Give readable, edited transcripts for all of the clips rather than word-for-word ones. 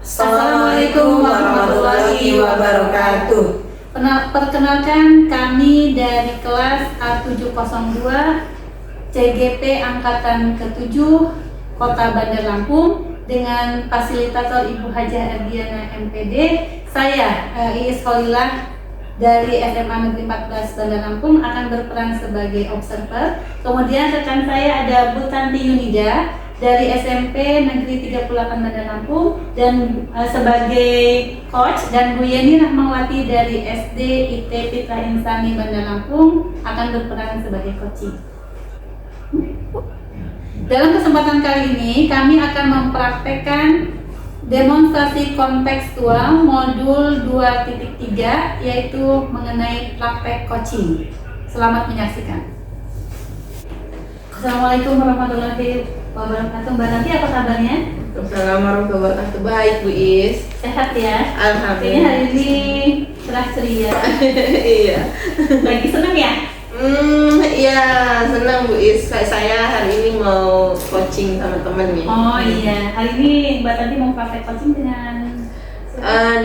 Assalamualaikum warahmatullahi wabarakatuh. Perkenalkan, kami dari kelas A702 CGP Angkatan ke-7 Kota Bandar Lampung dengan fasilitator Ibu Hajah Erdiana MPD. Saya Iis Kholilah dari SMA Negeri 14 Bandar Lampung akan berperan sebagai observer. Kemudian rekan saya ada Bu Tanti Yunida dari SMP Negeri 38 Bandar Lampung dan sebagai coach, dan Bu Yeni Rahmawati dari SD IT Pitra Insani Bandar Lampung akan berperan sebagai coaching. Dalam kesempatan kali ini kami akan mempraktekkan demonstrasi kontekstual modul 2.3 yaitu mengenai praktek coaching. Selamat menyaksikan. Assalamualaikum warahmatullahi wabarakatuh. Mbak Nanti, apa kabarnya? Assalamualaikum warahmatullahi wabarakatuh. Baik, Bu Is. Sehat ya? Alhamdulillah. Kayaknya hari ini cerah ceria. Iya. Lagi seneng ya? Iya, senang Bu Is. Saya hari ini mau coaching sama temen nih. Oh iya, hari ini Mbak Tanti mau praktek coaching dengan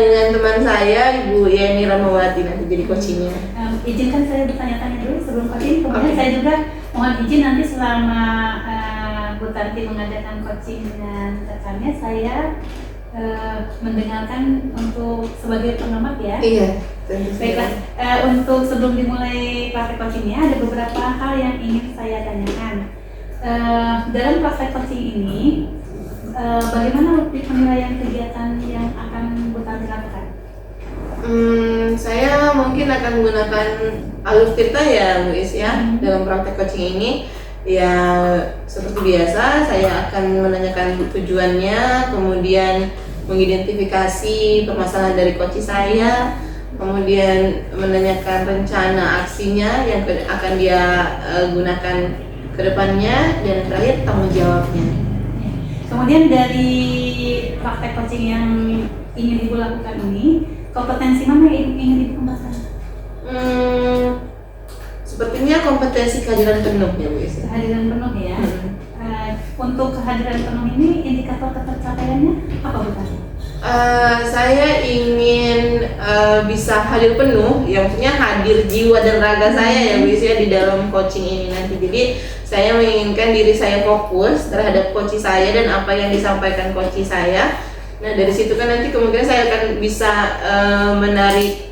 dengan teman saya, Ibu Yeni Rahmawati, nanti jadi coachingnya. Izinkan saya bertanya-tanya dulu sebelum coaching. Kemudian Oke. saya juga mohon izin nanti selama Bu Tanti mengadakan coaching dengan rekannya, saya mendengarkan untuk sebagai pengamat ya. Iya, tentu Baiklah, saja. untuk sebelum dimulai praktek coachingnya ada beberapa hal yang ingin saya tanyakan. Dalam praktek coaching ini, bagaimana penilaian kegiatan yang akan Bu Tanti lakukan? Saya mungkin akan menggunakan alur cerita ya, Bu Is ya. Dalam praktek coaching ini, ya seperti biasa, saya akan menanyakan tujuannya, kemudian mengidentifikasi permasalahan dari coach saya, kemudian menanyakan rencana aksinya yang akan dia gunakan ke depannya, dan terakhir tanggung jawabnya. Kemudian dari praktek coaching yang ingin Ibu lakukan ini, kompetensi mana yang ingin Ibu kembangkan? Sepertinya kompetensi kehadiran penuh ya, Bu Is. Kehadiran penuh ya. Untuk kehadiran penuh ini indikator ketercapaiannya apa Bu Tanti? Saya ingin bisa hadir penuh, ya maksudnya hadir jiwa dan raga saya ya Bu Is ya di dalam coaching ini nanti. Jadi saya menginginkan diri saya fokus terhadap coach saya dan apa yang disampaikan coach saya. Nah dari situ kan nanti kemungkinan saya akan bisa menarik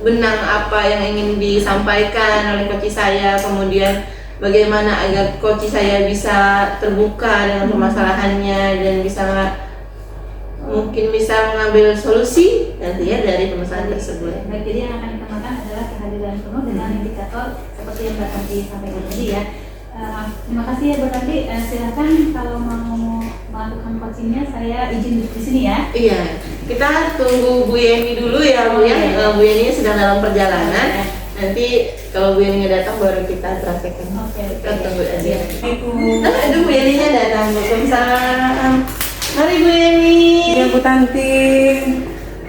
benang apa yang ingin disampaikan oleh coach saya, kemudian bagaimana agar coach saya bisa terbuka dengan permasalahannya dan mungkin bisa mengambil solusi nanti ya dari permasalahan tersebut. Baik, jadi yang akan dikembangkan adalah kehadiran penuh dengan indikator seperti yang Mbak Tanti sampaikan tadi ya. Terima kasih ya Bu Tanti. Silakan kalau mau melakukan coachingnya, saya izin duduk di sini ya. Iya, kita tunggu Bu Yeni dulu ya Bu ya. Bu Yeni sedang dalam perjalanan. Nanti kalau Bu Yeni datang baru kita praktekkan. Oke. Kita tunggu aja. Ibu. Aduh, Bu Yeninya datang. Waalaikumsalam. Mari Bu Yeni. Iya Bu Tanti.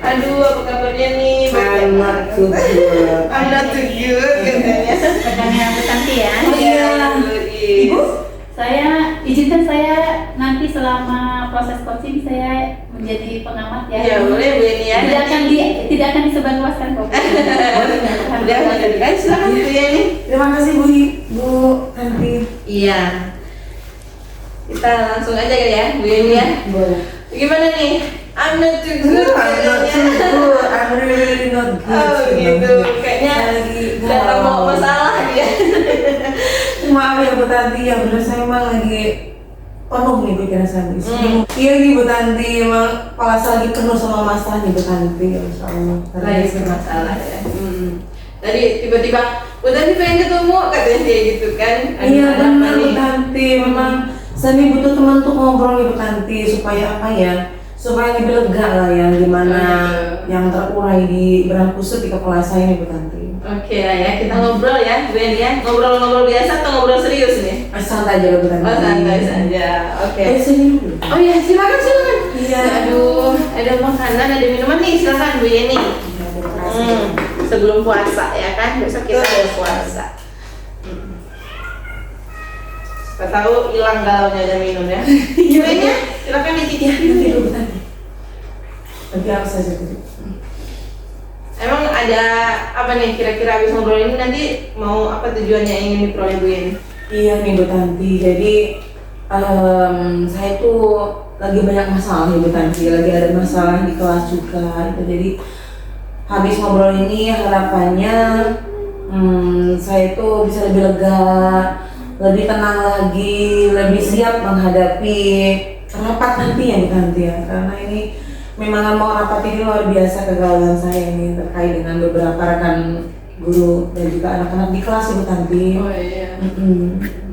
Aduh, apa kabarnya nih? I'm not too good. I'm not too good katanya. Rekannya Bu Tanti ya. Oh iya. Ibu? Saya izinkan saya nanti selama proses coaching saya menjadi pengamat ya. Ya boleh Bu Yeni ya. Tidak akan disebarluaskan kok. Udah kan, silakan Bu Yeni. Terima kasih Bu Tanti. Iya. Kita langsung aja ya Bu Yeni ya. Boleh. Gimana nih? I'm not too good I'm not too good. I'm really not good. Oh gitu, kayaknya datang bawa masalah dia. Maaf ya Bu Tanti, ya bener saya emang lagi penuh nih pikiran saya. Iya nih Bu Tanti, emang kepala saya lagi penuh sama masalah nih Bu Tanti. Insya Allah. Lagi bermasalah ya. Tadi tiba-tiba Bu Tanti pengen ketemu katanya dia gitu kan. Iya Ada benar apa Bu nih? Tanti, memang saya nih butuh teman untuk ngobrol nih Bu Tanti supaya apa ya? Supaya lebih lega lah yang gimana yang terurai di benang kusut di kepala saya nih Bu Tanti. Oke lah ya, kita ngobrol ya Bu Yeni ya. Ngobrol-ngobrol biasa atau ngobrol serius nih? Santai aja Bu Tanti. Oh santai saja, oke. Sini dulu. Oh iya, silakan. Iya. Aduh, ada makanan, ada minuman nih, silakan Bu Yeni. Terima kasih. Sebelum puasa ya kan, besok kita ada puasa. Siapa tahu hilang galaunya ada minum ya. Gimana? Silakan dicicip. Nanti dulu Bu Tanti. seperti apa saja tadi? Emang ada apa nih kira-kira habis ngobrol ini nanti mau apa tujuannya yang ingin diperoleh Bu Yeni? Iya nih Bu Tanti, jadi saya tuh lagi banyak masalah nih Bu Tanti, lagi ada masalah di kelas juga gitu. Jadi habis ngobrol ini harapannya saya tuh bisa lebih lega, lebih tenang lagi, lebih siap menghadapi rapat nanti ya Bu Tanti ya. Karena ini memang mau rapat ini luar biasa kegagalan saya ini terkait dengan beberapa rekan guru dan juga anak-anak di kelas Bu Tanti. Oh iya.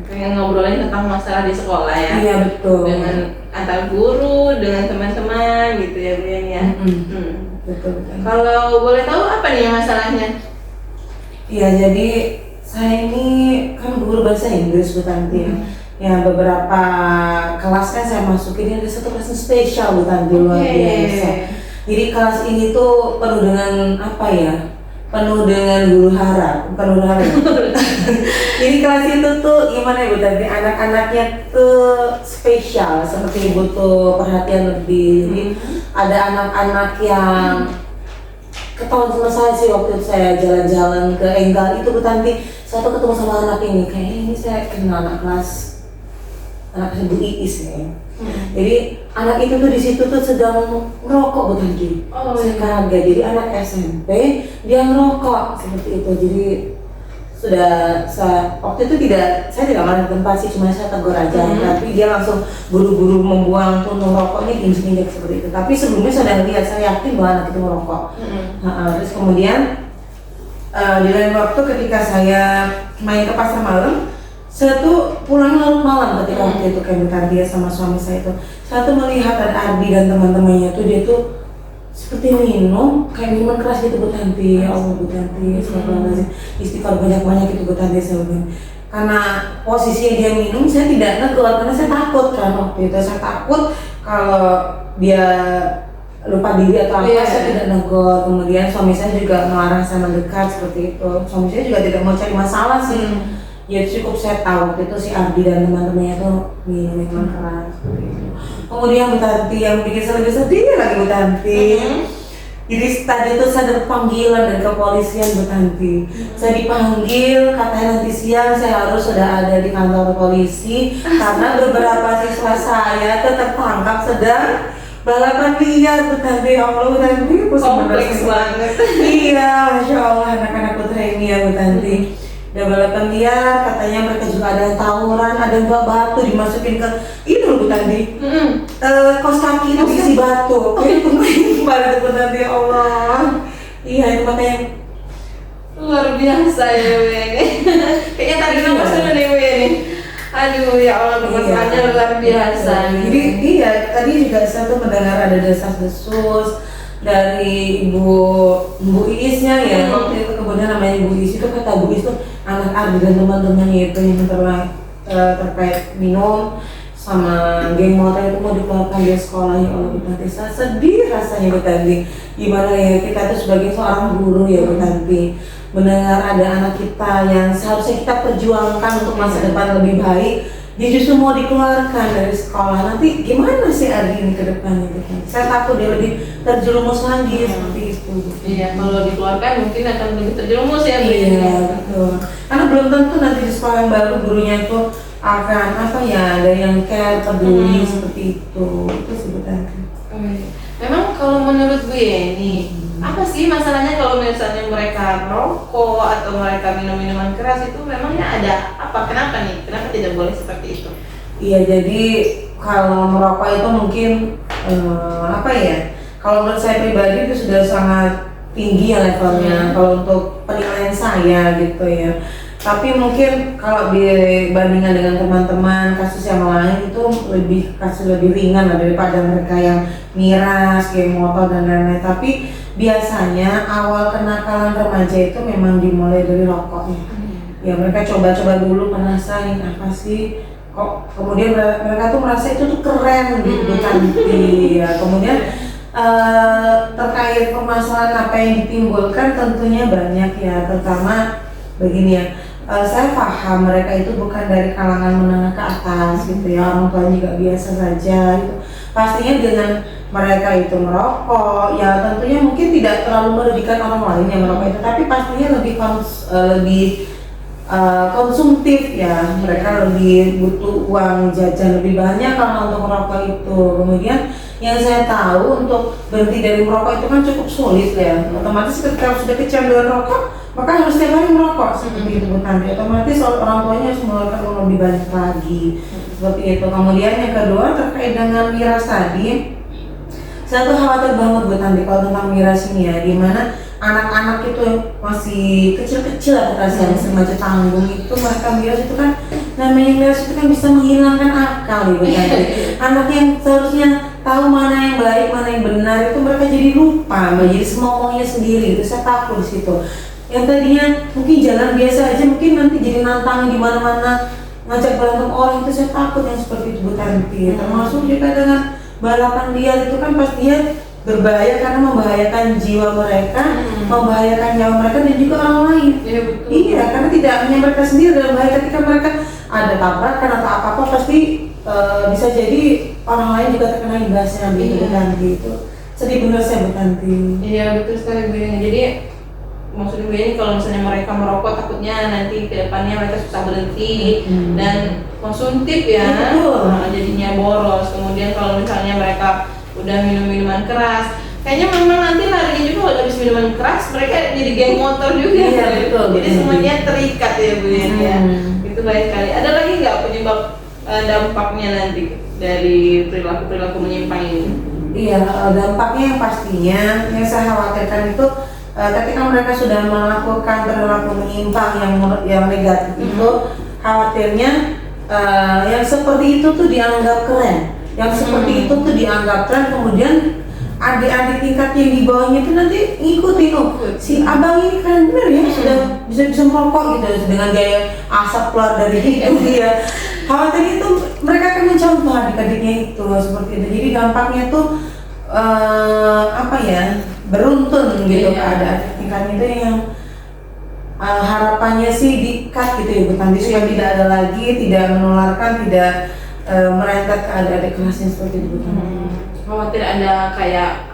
Pengen ngobrolin tentang masalah di sekolah ya. Iya betul. Dengan antar guru, dengan teman-teman gitu ya Bu Yeni ya. Betul. Kalau boleh tahu apa nih masalahnya? Iya, jadi saya ini kan guru bahasa Inggris Bu Tanti ya. Ya beberapa kelas kan saya masukin, ada satu kelas spesial Bu Tanti luar biasa. Jadi kelas ini tuh penuh dengan apa ya? Penuh dengan huru hara, bukan huru hara. Jadi kelas itu tuh gimana ya Bu Tanti? Anak-anaknya tuh spesial, seperti butuh perhatian lebih. Jadi ada anak-anak yang ketahuan sama saya sih waktu itu saya jalan-jalan ke Enggal itu Bu Tanti, saya tuh ketemu sama anak ini, kayaknya ini saya kenal anak kelas Bu Iis ya. Jadi anak itu tuh di situ tuh sedang ngerokok Bu Tanti. Saya kaget, jadi anak SMP dia ngerokok seperti itu. Jadi waktu itu saya tidak marah di tempat sih, cuma saya tegur aja. Tapi dia langsung buru-buru membuang puntung rokoknya, diinjek-injek seperti itu. Tapi sebelumnya saya udah lihat, saya yakin bahwa anak itu merokok. Terus kemudian di lain waktu ketika saya main ke pasar malam, saya tuh pulang larut malam ketika waktu itu kayak dia sama suami saya itu. Saya tuh melihat ada Ardi dan teman-temannya tuh, dia tuh seperti minum, kayak minuman keras gitu Bu Tanti. Ya Allah Bu Tanti, astagfirullahaladzim, istighfar banyak-banyak gitu Bu Tanti saya bilang. Karena posisinya dia minum, saya tidak negur karena saya takut kan waktu itu. Saya takut kalau dia lupa diri atau apa, saya tidak negur. Kemudian suami saya juga melarang saya mendekat seperti itu. Suami saya juga tidak mau cari masalah sih. Ya cukup saya tahu waktu itu si Ardi dan teman-temannya tuh minum minuman keras. Kemudian Bu Tanti yang bikin saya lebih sedih lagi Bu Tanti. Jadi tadi tuh saya dapat panggilan dari kepolisian Bu Tanti. Saya dipanggil, katanya nanti siang saya harus sudah ada di kantor polisi karena beberapa siswa saya tertangkap sedang balapan liar Bu Tanti. Ya Allah Bu Tanti, kompleks banget. Iya, Masya Allah anak-anak putra ini ya Bu Tanti. Udah balapan liar, katanya mereka juga ada yang tawuran, ada yang bawa batu dimasukin ke ini loh Bu Tanti. Kaos kaki itu diisi batu. Itu pemain Bu Tanti, ya Allah. Iya itu makanya luar biasa ya Bu Yeni. Kayaknya tadi nafas dulu nih Bu Yeni. Aduh ya Allah, kebetulannya luar biasa. Jadi iya tadi juga saya tuh mendengar ada desas-desus dari Ibu Iisnya ya. Waktu itu kemudian namanya Ibu Iis itu, kata Bu Iis tuh anak Ardi dan teman-temannya itu yang terkait minum sama geng motor itu mau dikeluarkan dari sekolah. Ya Allah Bu Tanti, saya sedih rasanya Bu Tanti. Gimana ya kita tuh sebagai seorang guru ya Bu Tanti, mendengar ada anak kita yang seharusnya kita perjuangkan untuk masa depan lebih baik, dia justru mau dikeluarkan dari sekolah. Nanti gimana sih Ardi ini ke depannya Bu Tanti? Saya takut dia lebih terjerumus lagi seperti itu. Iya, kalau dikeluarkan mungkin akan lebih terjerumus ya Bu. Iya betul. Karena belum tentu nanti di sekolah yang baru gurunya itu akan apa ya, ada yang care, peduli seperti itu. Itu sih Bu Tanti. Memang kalau menurut Bu Yeni, apa sih masalahnya kalau misalnya mereka merokok atau mereka minum minuman keras itu memangnya ada apa? Kenapa nih? Kenapa tidak boleh seperti itu? Iya, jadi kalau merokok itu mungkin apa ya? Kalau menurut saya pribadi itu sudah sangat tinggi ya levelnya. Kalau untuk penilaian saya gitu ya. Tapi mungkin kalau dibandingkan dengan teman-teman kasus yang lain itu kasus lebih ringan lah daripada mereka yang miras, geng motor dan lain-lain. Tapi biasanya awal kenakalan remaja itu memang dimulai dari rokoknya. Ya mereka coba-coba dulu, penasaran apa sih, kok kemudian mereka tuh merasa itu tuh keren gitu Tanti. Ya kemudian terkait permasalahan apa yang ditimbulkan tentunya banyak ya, terutama begini ya. Saya paham mereka itu bukan dari kalangan menengah ke atas gitu ya, orang tua juga biasa saja gitu. Pastinya dengan mereka itu merokok, ya tentunya mungkin tidak terlalu merugikan orang lain yang merokok itu, tapi pastinya lebih konsumtif ya, mereka lebih butuh uang jajan lebih banyak karena untuk merokok itu. Kemudian yang saya tahu untuk berhenti dari merokok itu kan cukup sulit ya, otomatis ketika sudah kecanduan rokok maka harus setiap hari merokok seperti itu Bu Tanti, otomatis orang tuanya harus mengeluarkan uang lebih banyak lagi seperti itu. Kemudian yang kedua terkait dengan miras tadi, saya tuh khawatir banget Bu Tanti kalau tentang miras ini ya, dimana anak-anak itu masih kecil-kecil atau masih remaja tanggung itu, mereka miras itu kan, namanya miras itu kan bisa menghilangkan akal ya Bu Tanti. Anak yang seharusnya tahu mana yang baik, mana yang benar itu mereka jadi lupa, jadi semaunya sendiri. Itu saya takut di situ. Yang tadinya mungkin jalan biasa aja, mungkin nanti jadi nantang di mana-mana, ngajak berantem orang, itu saya takut yang seperti itu Bu Tanti. Termasuk juga dengan balapan liar itu kan pas dia berbahaya karena membahayakan jiwa mereka, membahayakan nyawa mereka dan juga orang lain. Iya betul. Iya, karena tidak hanya mereka sendiri dalam bahaya, ketika mereka ada tabrakan atau apa-apa pasti bisa jadi orang lain juga terkena imbasnya Bu Tanti. Itu sedih benar saya Bu Tanti. Iya betul sekali Bu Yani. Jadi maksudnya Bu Yani kalau misalnya mereka merokok takutnya nanti ke depannya mereka susah berhenti dan konsumtif ya, jadinya boros. Kemudian kalau misalnya mereka udah minum minuman keras, kayaknya memang nanti larinya juga kalau habis minuman keras mereka jadi geng motor juga. Iya, betul, jadi betul. semuanya terikat ya Bu Yani ya. Itu baik sekali. Ada lagi nggak penyebab dampaknya nanti dari perilaku menyimpang ini? Iya, dampaknya yang pastinya yang saya khawatirkan itu ketika mereka sudah melakukan perilaku menyimpang yang negatif itu, khawatirnya yang seperti itu tuh dianggap keren, yang seperti itu tuh dianggap tren, kemudian adik-adik tingkat yang di bawahnya itu nanti ngikutin, oh si abang ini keren bener ya, sudah bisa merokok gitu dengan gaya asap keluar dari hidung dia. Khawatir itu mereka akan mencontoh adik-adiknya itu seperti itu. Jadi dampaknya tuh beruntun gitu ke adik-adik tingkatnya itu yang harapannya sih di-cut gitu ya Bu Tanti, supaya tidak ada lagi, tidak menularkan, tidak merembet ke adik-adik kelasnya seperti itu Bu Tanti. Khawatir ada kayak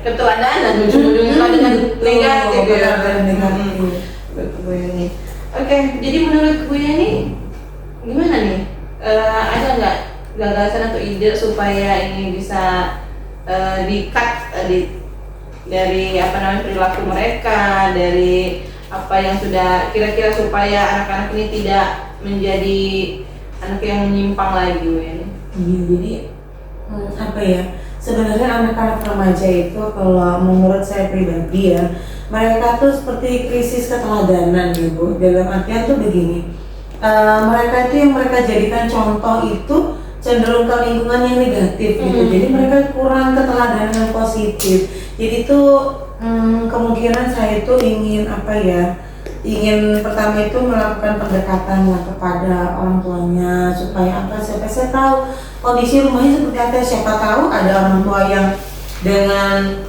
keteladanan dan ujung-ujungnya dengan negatif ya. Betul Bu Yani. Oke, jadi menurut Bu Yani gimana nih? Ada nggak gagasan atau ide supaya ini bisa di-cut dari perilaku mereka, dari apa yang sudah kira-kira supaya anak-anak ini tidak menjadi anak yang menyimpang lagi Bu Yani? Iya, jadi sebenarnya anak-anak remaja itu kalau menurut saya pribadi ya, mereka tuh seperti krisis keteladanan ya Bu. Dalam artian tuh begini, mereka itu yang mereka jadikan contoh itu cenderung ke lingkungan yang negatif gitu. Jadi mereka kurang keteladanan yang positif. Jadi itu kemungkinan saya itu ingin pertama itu melakukan pendekatan lah kepada orang tuanya, supaya saya tahu kondisi rumahnya seperti apa. Siapa tahu ada orang tua yang dengan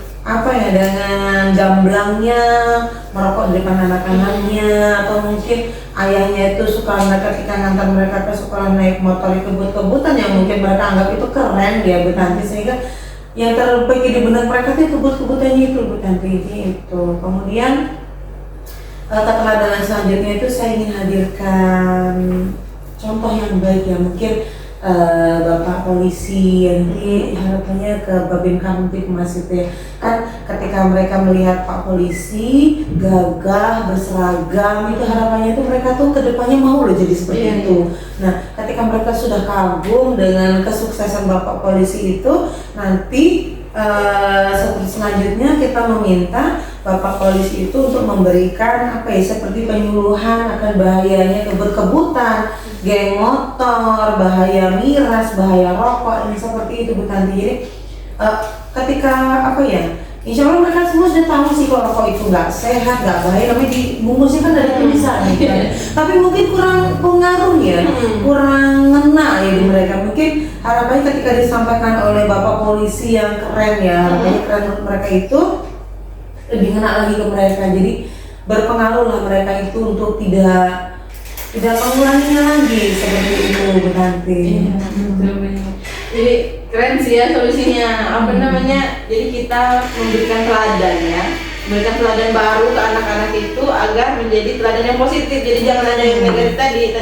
gamblangnya merokok di depan anak-anaknya, atau mungkin ayahnya itu suka ketika ngantar mereka ke sekolah naik motor kebut-kebutan yang mungkin mereka anggap itu keren ya Bu Tanti, sehingga yang terpikir di benak mereka itu kebut-kebutannya itu Bu Tanti itu. Kemudian keteladanan selanjutnya itu saya ingin hadirkan contoh yang baik ya, mungkin Bapak polisi yang nanti harapannya ke Babin Kamtipmas itu ya, kan ketika mereka melihat Pak polisi gagah berseragam itu, harapannya itu mereka tuh kedepannya mau loh jadi seperti itu. Nah, ketika mereka sudah kagum dengan kesuksesan Bapak polisi itu, nanti selanjutnya kita meminta Bapak polisi itu untuk memberikan seperti penyuluhan akan bahayanya kebut-kebutan, geng motor, bahaya miras, bahaya rokok, dan seperti itu Bu Tanti. Jadi ketika insya Allah mereka semua sudah tahu sih kalau rokok itu nggak sehat, nggak bahaya, tapi dibungkusnya kan ada tulisan gitu kan. Tapi mungkin kurang pengaruh ya, kurang ngena ya di mereka. Mungkin harapannya ketika disampaikan oleh Bapak polisi yang keren ya, harapannya keren menurut mereka itu lebih ngena lagi ke mereka. Jadi berpengaruh lah mereka itu untuk tidak mengulanginya lagi seperti itu Bu Tanti. Jadi Keren sih ya solusinya. Apa namanya? Jadi kita memberikan teladan ya, memberikan teladan baru ke anak-anak itu agar menjadi teladan yang positif. Jadi jangan ada yang negatif tadi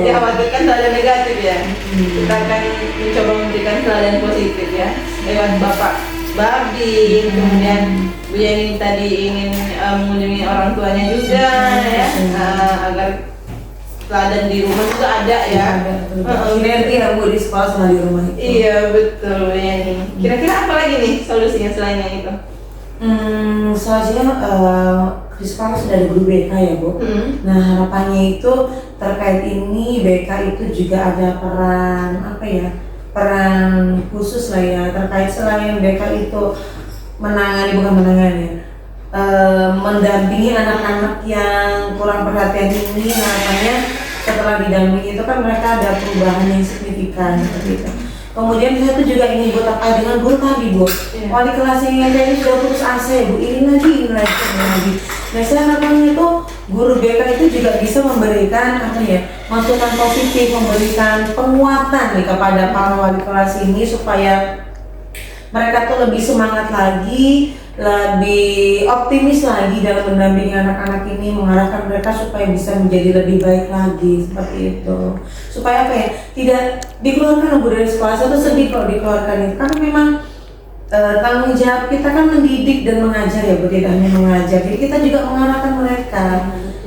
dikhawatirkan teladan negatif ya. Kita akan mencoba memberikan teladan positif ya lewat Bapak Babi, kemudian Bu Yani tadi ingin mengunjungi orang tuanya juga ya, agar teladan di rumah juga ada ya. Sinergi ya Bu di sekolah sama di rumah itu. Iya betul Bu Yani. Kira-kira apa lagi nih solusinya selain yang itu? Solusinya di sekolah sudah ada guru BK ya Bu. Nah harapannya itu terkait ini BK itu juga ada peran khusus lah ya, terkait selain BK itu mendampingi anak-anak yang kurang perhatian ini. Harapannya setelah didampingi itu kan mereka ada perubahan yang signifikan seperti itu. Kemudian saya tuh juga ingin buat apa dengan guru tadi Bu, wali kelas yang ini sudah putus asa ya Bu, ini lagi. Nah saya harapannya tuh guru BK itu juga bisa memberikan masukan positif, memberikan penguatan nih kepada para wali kelas ini supaya mereka tuh lebih semangat lagi, lebih optimis lagi dalam mendampingi anak-anak ini, mengarahkan mereka supaya bisa menjadi lebih baik lagi seperti itu. Supaya tidak dikeluarkan Bu dari sekolah. Saya tuh sedih kalau dikeluarkan itu, karena memang tanggung jawab kita kan mendidik dan mengajar ya Bu, tidak hanya mengajar. Jadi kita juga mengarahkan mereka.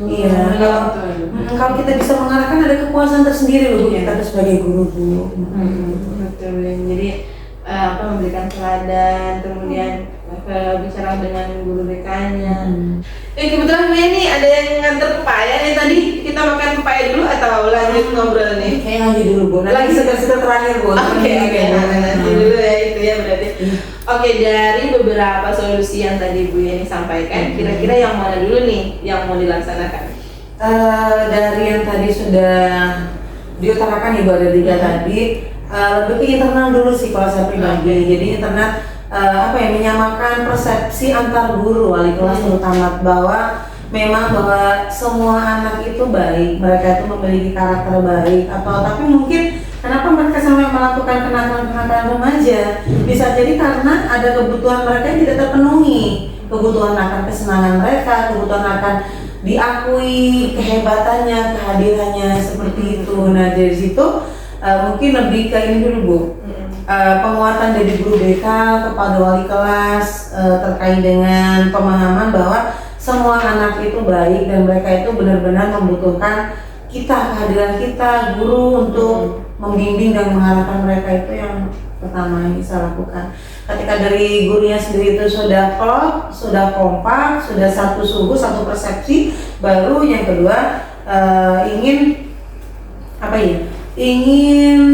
Iya. Kalau kita bisa mengarahkan ada kepuasan tersendiri loh Bu, kita sebagai guru Bu. Betul. Jadi memberikan teladan, kemudian bicara dengan guru BK-nya. Kebetulan Bu ini ada yang nganter pepaya nih, tadi kita makan pepaya dulu atau lanjut ngobrol nih? Kayaknya lanjut dulu Bu, lagi sekitar terakhir Bu. Oke, nanti dulu ya itu ya berarti. Oke, dari beberapa solusi yang tadi Bu ini sampaikan, kira-kira yang mana dulu nih yang mau dilaksanakan? Dari yang tadi sudah diutarakan Ibu, ada 3 tadi. Lebih ke internal dulu sih kalau saya pribadi. Jadi internal menyamakan persepsi antar guru wali kelas terutama bahwa semua anak itu baik, mereka itu memiliki karakter baik, tapi mungkin kenapa mereka sampai melakukan kenakalan remaja? Bisa jadi karena ada kebutuhan mereka yang tidak terpenuhi, kebutuhan akan kesenangan mereka, kebutuhan akan diakui kehebatannya, kehadirannya seperti itu. Nah dari situ mungkin lebih ke ini dulu Bu, penguatan dari guru BK kepada wali kelas terkait dengan pemahaman bahwa semua anak itu baik dan mereka itu benar-benar membutuhkan kehadiran kita guru untuk membimbing dan mengarahkan mereka. Itu yang pertama yang bisa lakukan. Ketika dari gurunya sendiri itu sudah klop, sudah kompak, sudah satu suhu, satu persepsi, baru yang kedua ingin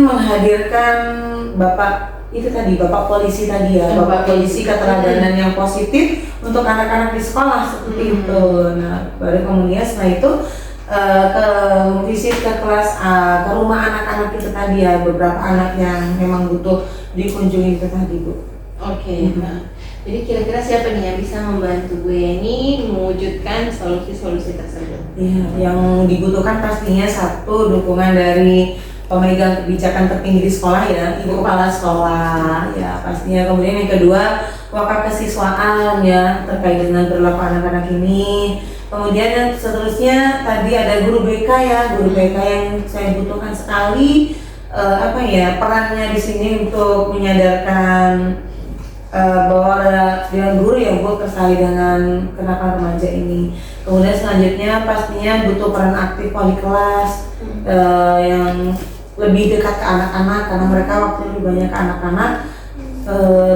menghadirkan Bapak polisi tadi ya, Bapak polisi keteladanan yang positif untuk anak-anak di sekolah seperti itu. Nah, baru kemudian setelah itu ke visit ke kelas, ke rumah anak-anak itu tadi ya, beberapa anak yang memang butuh dikunjungi itu tadi Bu. Oke. Nah, jadi kira-kira siapa nih yang bisa membantu Bu Yani mewujudkan solusi-solusi tersebut? Iya, yang dibutuhkan pastinya satu, dukungan dari pemegang kebijakan tertinggi di sekolah ya, ibu kepala sekolah ya pastinya. Kemudian yang kedua, wakaf kesiswaan ya terkait dengan perilaku anak-anak ini. Kemudian yang seterusnya tadi ada guru BK ya, guru BK yang saya butuhkan sekali perannya di sini untuk menyadarkan bahwa dengan guru yang Bu terkait dengan kenakalan remaja ini. Kemudian selanjutnya pastinya butuh peran aktif wali kelas yang lebih dekat ke anak-anak, karena mereka waktu lebih banyak ke anak-anak.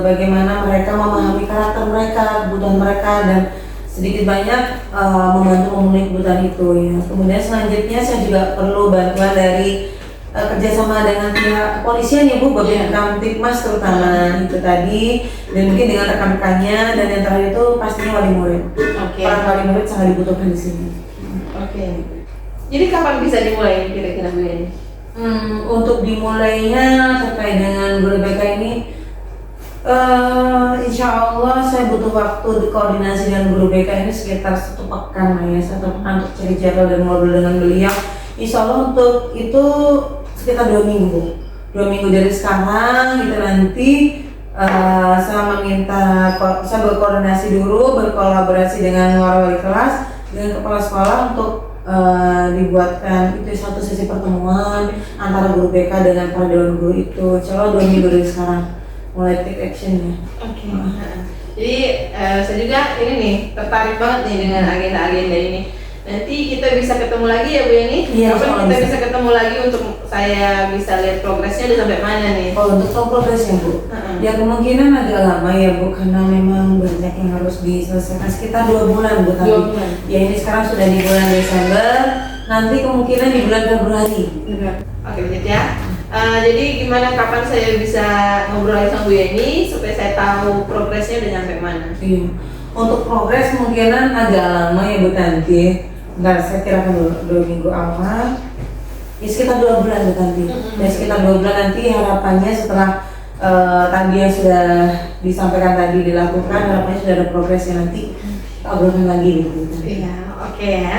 Bagaimana mereka memahami karakter mereka, kebutuhan mereka, dan sedikit banyak membantu memenuhi kebutuhan itu ya. Kemudian selanjutnya saya juga perlu bantuan dari kerjasama dengan pihak kepolisian ya Bu, bagian Kamtibmas terutama itu tadi, dan mungkin dengan rekan-rekannya, dan yang terakhir itu pastinya wali murid. Para wali murid sangat dibutuhkan di sini. Jadi kapan bisa dimulai kira-kira Bu Yani? Untuk dimulainya terkait dengan guru BK ini, insya Allah saya butuh waktu koordinasi dengan guru BK ini sekitar 1 pekan ya, 1 pekan untuk cari jadwal dan ngobrol dengan beliau. Insya Allah untuk itu sekitar 2 minggu. 2 minggu dari sekarang gitu nanti saya berkoordinasi dulu, berkolaborasi dengan wali kelas, dengan kepala sekolah untuk dibuatkan itu satu sesi pertemuan antara guru BK dengan para dewan guru itu. Insya Allah 2 minggu dari sekarang mulai take actionnya. Oke. Jadi saya juga ini nih tertarik banget nih dengan agenda-agenda ini. Nanti kita bisa ketemu lagi ya Bu Yani? Iya, Kapan kita bisa ketemu lagi untuk saya bisa lihat progresnya udah sampai mana nih? Oh, untuk tahu progresnya Bu? Ya kemungkinan agak lama ya Bu, karena memang banyak yang harus diselesaikan, sekitar 2 bulan Bu tadi. 2 bulan. Ya ini sekarang sudah di bulan Desember, nanti kemungkinan di bulan Februari. Oke, lanjut ya. Jadi gimana kapan saya bisa ngobrol lagi sama Bu Yani supaya saya tahu progresnya udah nyampe mana? Iya. Untuk progres kemungkinan agak lama ya Bu Tanti. Bentar, saya kirakan dulu 2 minggu awal. Ya sekitar 2 bulan Bu Tanti. Ya sekitar 2 bulan nanti harapannya setelah tadi yang sudah disampaikan tadi dilakukan, harapannya sudah ada progresnya nanti kita obrolkan lagi Bu. Iya, oke ya.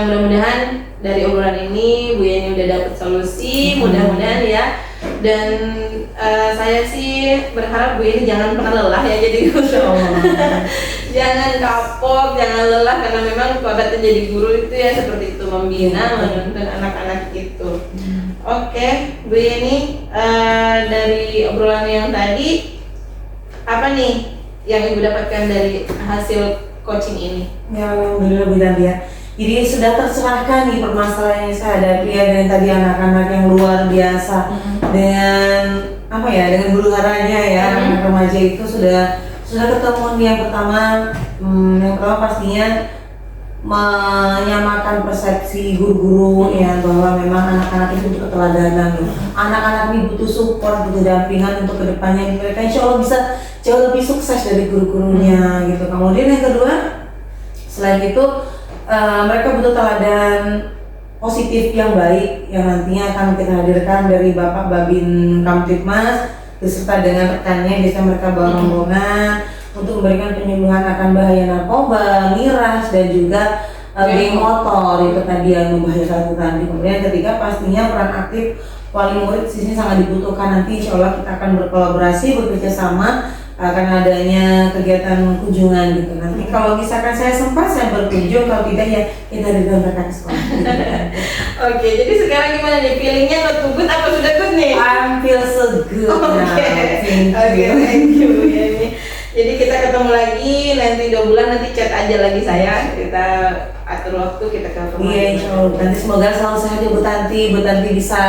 Mudah-mudahan dari obrolan ini Bu Yani udah dapet solusi, mudah-mudahan ya. Dan saya sih berharap Bu Yani jangan pernah lelah ya jadi guru. Jangan kapok, jangan lelah karena memang kodratnya jadi guru itu ya seperti itu, membina, menuntun anak-anak itu. Oke, Bu Yani, dari obrolan yang tadi apa nih yang Ibu dapatkan dari hasil coaching ini? Ya alhamdulillah Bu Tanti ya. Jadi sudah tercerahkan nih permasalahan yang saya hadapi ya, dengan tadi anak-anak yang luar biasa dengan apa ya, dengan huru haranya ya, anak remaja itu sudah ketemu nih. Yang pertama pastinya menyamakan persepsi guru-guru ya, bahwa memang anak-anak itu butuh keteladanan. Anak-anak ini butuh support, butuh dampingan untuk kedepannya. Mereka insya Allah bisa jauh lebih sukses dari guru-gurunya gitu. Kemudian yang kedua, selain itu mereka butuh teladan positif yang baik yang nantinya akan kita hadirkan dari Bapak Babin Kamtibmas beserta dengan rekannya. Biasanya mereka bawa rombongan untuk memberikan penyuluhan akan bahaya narkoba, miras, dan juga geng motor itu tadi yang membahayakan itu tadi. Kemudian yang ketiga pastinya peran aktif wali murid di sini sangat dibutuhkan. Nanti insya Allah kita akan berkolaborasi, bekerja sama akan adanya kegiatan kunjungan gitu. Nanti kalau misalkan saya sempat saya berkunjung, kalau tidak ya kita di dalam rekan sekolah. Oke, jadi sekarang gimana nih, feelingnya not too good apa sudah good nih? I feel so good. Oke, thank you Bu Yani. Jadi kita ketemu lagi nanti 2 bulan, nanti chat aja lagi saya, kita atur waktu kita ketemu. Iya insya Allah. Nanti semoga selalu sehat ya Bu Tanti. Bu Tanti bisa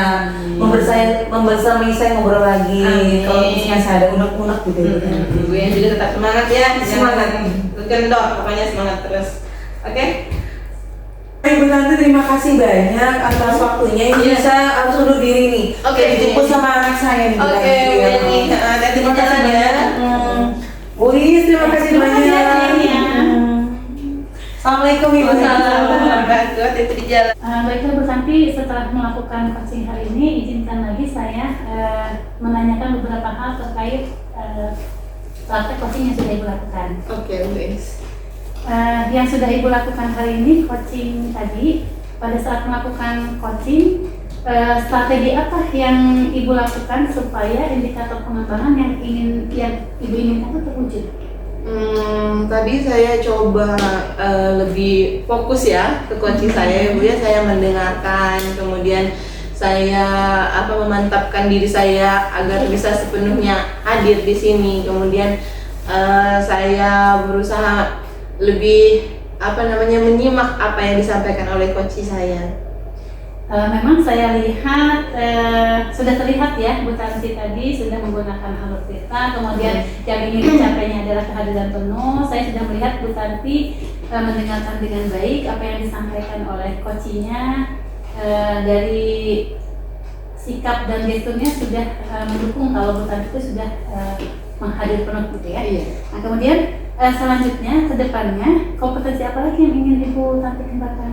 membersamai saya ngobrol lagi. Kalau misalnya saya ada unek-unek gitu ya. Bu Yani juga tetap semangat ya. Semangat. Kendor, pokoknya semangat terus. Oke? Ibu Tanti terima kasih banyak atas waktunya. Ini saya harus undur diri nih. Oke, dijemput sama anak saya nih. Oke, Bu Yani. Terima kasih banyak. Wih, terima kasih banyak. Assalamualaikum Ibu. Assalamualaikum warahmatullahi wabarakatuh. Di jalan. Baiklah Bu Santi, setelah melakukan coaching hari ini, izinkan lagi saya menanyakan beberapa hal terkait praktek coaching yang sudah Ibu lakukan. Oke, guys. Yang sudah Ibu lakukan hari ini, coaching tadi, pada saat melakukan coaching, strategi apa yang Ibu lakukan supaya indikator pengembangan yang Ibu inginkan itu terwujud? Tadi saya coba lebih fokus ya ke coaching saya, Bu ya. Saya mendengarkan, kemudian saya memantapkan diri saya agar bisa sepenuhnya hadir di sini. Kemudian saya berusaha lebih menyimak apa yang disampaikan oleh coach saya. Memang saya lihat sudah terlihat ya Bu Tanti tadi sudah menggunakan alutsista, kemudian yang ingin dicapainya adalah kehadiran penuh. Saya sudah melihat Bu Tanti mendengarkan dengan baik apa yang disampaikan oleh coachnya, dari sikap dan gesturnya sudah mendukung kalau Bu Tanti itu sudah menghadir penuh gitu ya. Iya. Nah kemudian selanjutnya ke depannya kompetensi apa lagi yang ingin Ibu Tanti kembangkan?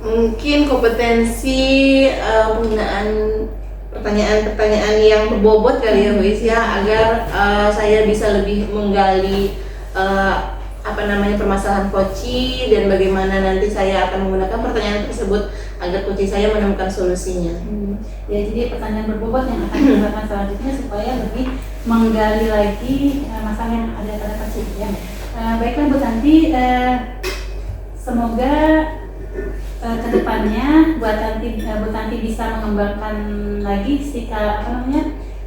Mungkin kompetensi penggunaan pertanyaan-pertanyaan yang berbobot kali ya Bu Is ya, agar saya bisa lebih menggali permasalahan koci dan bagaimana nanti saya akan menggunakan pertanyaan tersebut agar coaching saya menemukan solusinya. Ya, jadi pertanyaan berbobot yang akan dilakukan selanjutnya supaya lebih menggali lagi masalah yang ada pada coaching ya. Baiklah Bu Tanti, semoga kedepannya Bu Tanti bisa mengembangkan lagi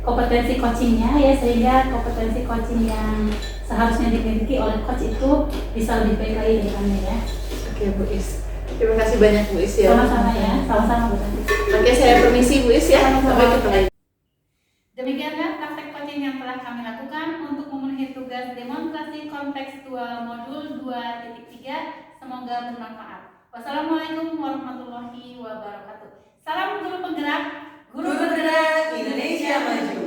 kompetensi coachingnya ya, sehingga kompetensi coaching yang seharusnya dimiliki oleh coach itu bisa lebih baik lagi depannya ya. Oke Bu Is, terima kasih banyak Bu Is ya. Sama-sama ya, sama-sama Bu Tanti. Oke, saya permisi Bu Is ya. Sampai ketemu lagi. Demikianlah praktek coaching yang telah kami lakukan untuk memenuhi tugas demonstrasi kontekstual modul 2.3. Semoga bermanfaat. Wassalamualaikum warahmatullahi wabarakatuh. Salam guru penggerak, Guru bergerak Indonesia maju.